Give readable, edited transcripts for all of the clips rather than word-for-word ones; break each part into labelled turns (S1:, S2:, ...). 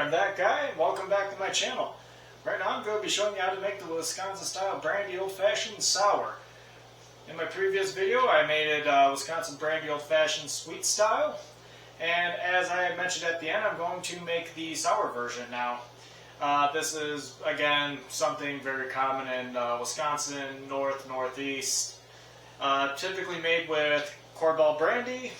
S1: I'm that guy, and welcome back to my channel. Right now I'm going to be showing you how to make the Wisconsin style Brandy Old-Fashioned sour. In my previous video I made it Wisconsin Brandy Old-Fashioned sweet style, and as I mentioned at the end, I'm going to make the sour version now. This is again something very common in Wisconsin, northeast, typically made with Korbel Brandy.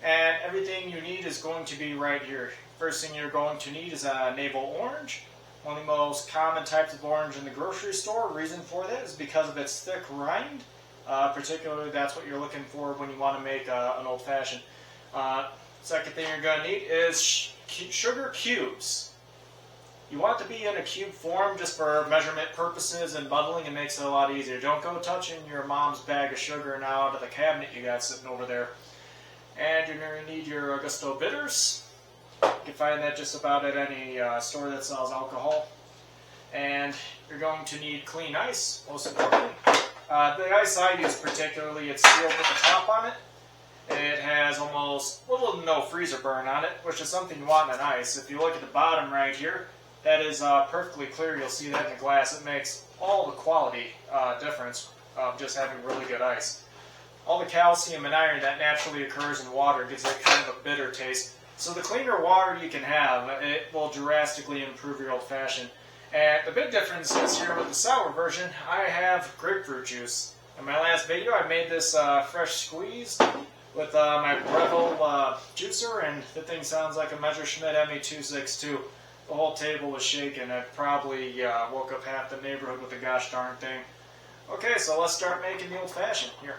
S1: And everything you need is going to be right here. First thing you're going to need is a Navel orange. One of the most common types of orange in the grocery store. Reason for that is because of its thick rind. Particularly that's what you're looking for when you want to make an old-fashioned. Second thing you're going to need is sugar cubes. You want to be in a cube form just for measurement purposes and muddling. It makes it a lot easier. Don't go touching your mom's bag of sugar now out of the cabinet you got sitting over there. And you're going to need your Angostura Bitters. You can find that just about at any store that sells alcohol. And you're going to need clean ice, most importantly. The ice I use particularly, it's sealed with the top on it. It has almost little to no freezer burn on it, which is something you want in ice. If you look at the bottom right here, that is perfectly clear. You'll see that in the glass. It makes all the quality difference of just having really good ice. All the calcium and iron that naturally occurs in water gives it kind of a bitter taste. So the cleaner water you can have, it will drastically improve your old-fashioned. And the big difference is here with the sour version, I have grapefruit juice. In my last video I made this fresh squeezed with my Navel juicer, and the thing sounds like a Messerschmitt ME262. The whole table was shaking. I probably woke up half the neighborhood with the gosh darn thing. Okay, so let's start making the old-fashioned here.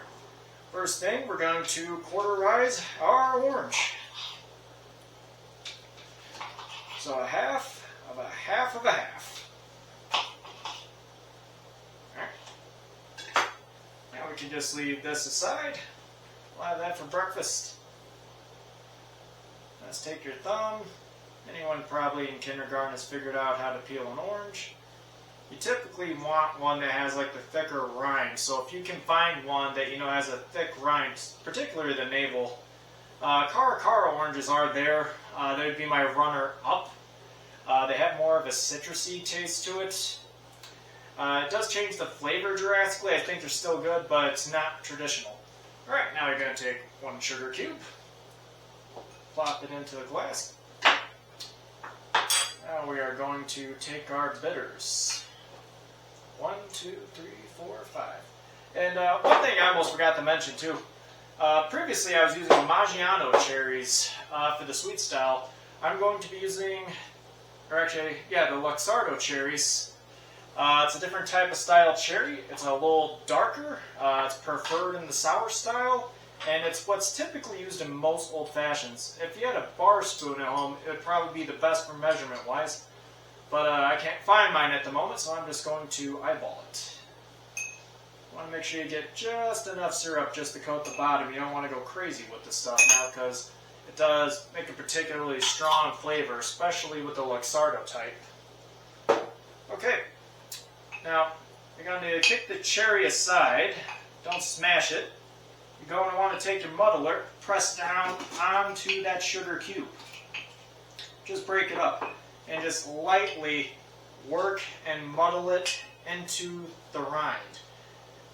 S1: First thing, we're going to quarterize our orange. So a half of a half of a half. Alright. Now we can just leave this aside. We'll have that for breakfast. Let's take your thumb. Anyone probably in kindergarten has figured out how to peel an orange. You typically want one that has like the thicker rind. So if you can find one that has a thick rind, particularly the Navel, Cara oranges are there. They would be my runner-up. They have more of a citrusy taste to it. It does change the flavor drastically. I think they're still good, but it's not traditional. Alright, now you're going to take one sugar cube, plop it into the glass. Now we are going to take our bitters. 1, 2, 3, 4, 5. And one thing I almost forgot to mention too. Previously I was using Maggiano cherries for the sweet style. I'm going to be using, the Luxardo cherries. It's a different type of style cherry. It's a little darker. It's preferred in the sour style. And it's what's typically used in most old-fashions. If you had a bar spoon at home, it would probably be the best for measurement-wise. But I can't find mine at the moment, so I'm just going to eyeball it. You want to make sure you get just enough syrup just to coat the bottom. You don't want to go crazy with this stuff now, because it does make a particularly strong flavor, especially with the Luxardo type. Okay, now you're going to kick the cherry aside. Don't smash it. You're going to want to take your muddler, press down onto that sugar cube. Just break it up and just lightly work and muddle it into the rind.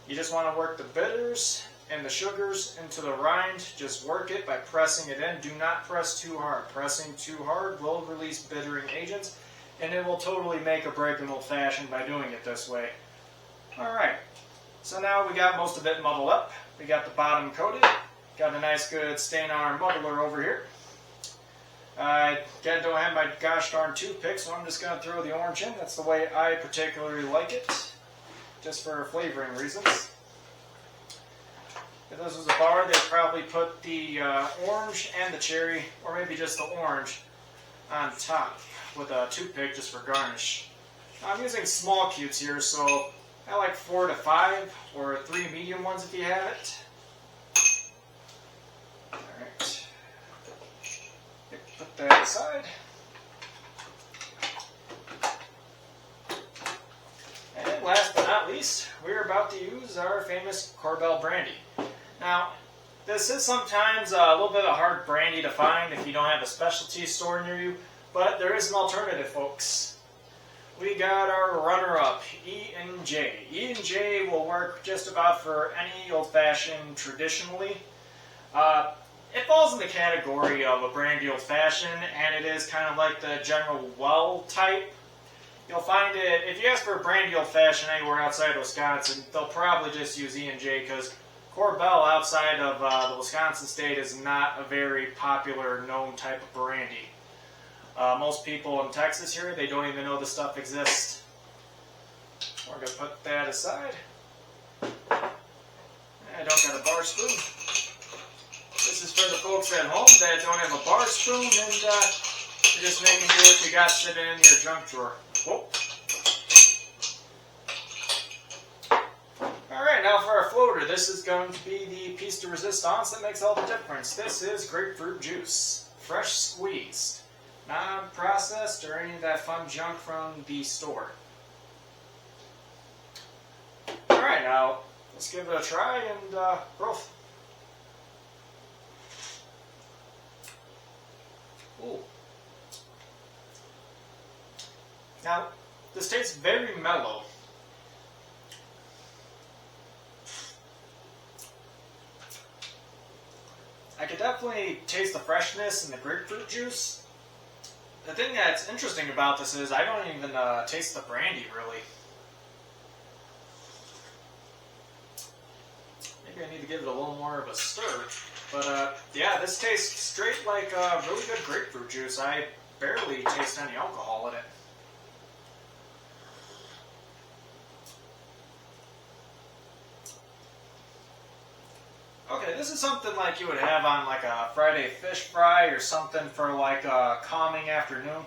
S1: You just want to work the bitters and the sugars into the rind. Just work it by pressing it in. Do not press too hard. Pressing too hard will release bittering agents, and it will totally make or break an old-fashioned by doing it this way. Alright, so now we got most of it muddled up. We got the bottom coated. Got a nice good stain on our muddler over here. Again, don't have my gosh darn toothpick, so I'm just going to throw the orange in. That's the way I particularly like it, just for flavoring reasons. If this was a bar, they'd probably put the orange and the cherry, or maybe just the orange, on top with a toothpick just for garnish. I'm using small cubes here, so I like 4 to 5, or 3 medium ones if you have it. Alright. Put that aside. And last but not least, we're about to use our famous Korbel Brandy. Now, this is sometimes a little bit of a hard brandy to find if you don't have a specialty store near you. But there is an alternative, folks. We got our runner-up, E&J. E&J will work just about for any old-fashioned traditionally. It falls in the category of a brandy old-fashioned, and it is kind of like the general well type. You'll find it, if you ask for a brandy old-fashioned anywhere outside of Wisconsin, they'll probably just use E&J because Korbel outside of the Wisconsin state is not a very popular, known type of brandy. Most people in Texas here, they don't even know this stuff exists. We're going to put that aside. I don't got a bar spoon. This is for the folks at home that don't have a bar spoon and you're just making do what you got sitting in your junk drawer. Whoa. Alright, now for our floater. This is going to be the piece de resistance that makes all the difference. This is grapefruit juice. Fresh squeezed. Non-processed or any of that fun junk from the store. Alright, now let's give it a try and growth. Ooh. Now, this tastes very mellow. I could definitely taste the freshness in the grapefruit juice. The thing that's interesting about this is I don't even taste the brandy, really. Maybe I need to give it a little more of a stir. But, yeah, this tastes straight like really good grapefruit juice. I barely taste any alcohol in it. Okay, this is something like you would have on like a Friday fish fry or something for like a calming afternoon.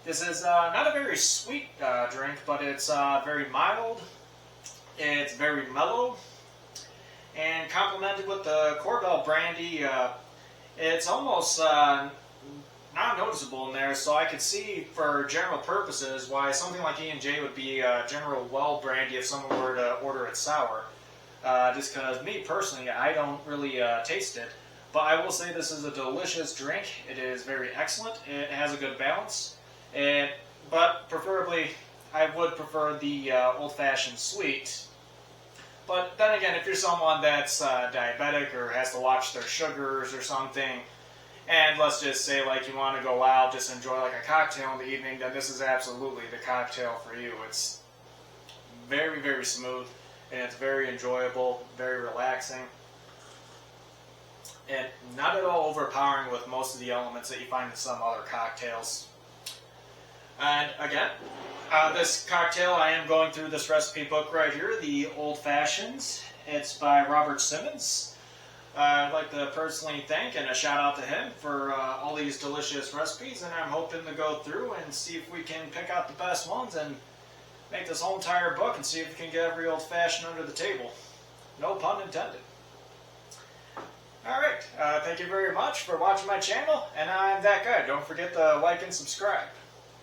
S1: This is not a very sweet drink, but it's very mild. It's very mellow. And complemented with the Korbel Brandy, it's almost not noticeable in there, so I could see for general purposes why something like E&J would be a general well brandy if someone were to order it sour. Just because me personally, I don't really taste it. But I will say this is a delicious drink. It is very excellent. It has a good balance. But preferably, I would prefer the old-fashioned sweet. But then again, if you're someone that's diabetic or has to watch their sugars or something, and let's just say like you want to go out, just enjoy like a cocktail in the evening, then this is absolutely the cocktail for you. It's very, very smooth, and it's very enjoyable, very relaxing, and not at all overpowering with most of the elements that you find in some other cocktails. And again, this cocktail, I am going through this recipe book right here, the Old Fashions. It's by Robert Simmons. I'd like to personally thank and a shout out to him for all these delicious recipes, and I'm hoping to go through and see if we can pick out the best ones and make this whole entire book and see if we can get every old fashioned under the table. No pun intended. Alright, thank you very much for watching my channel, and I'm that guy. Don't forget to like and subscribe.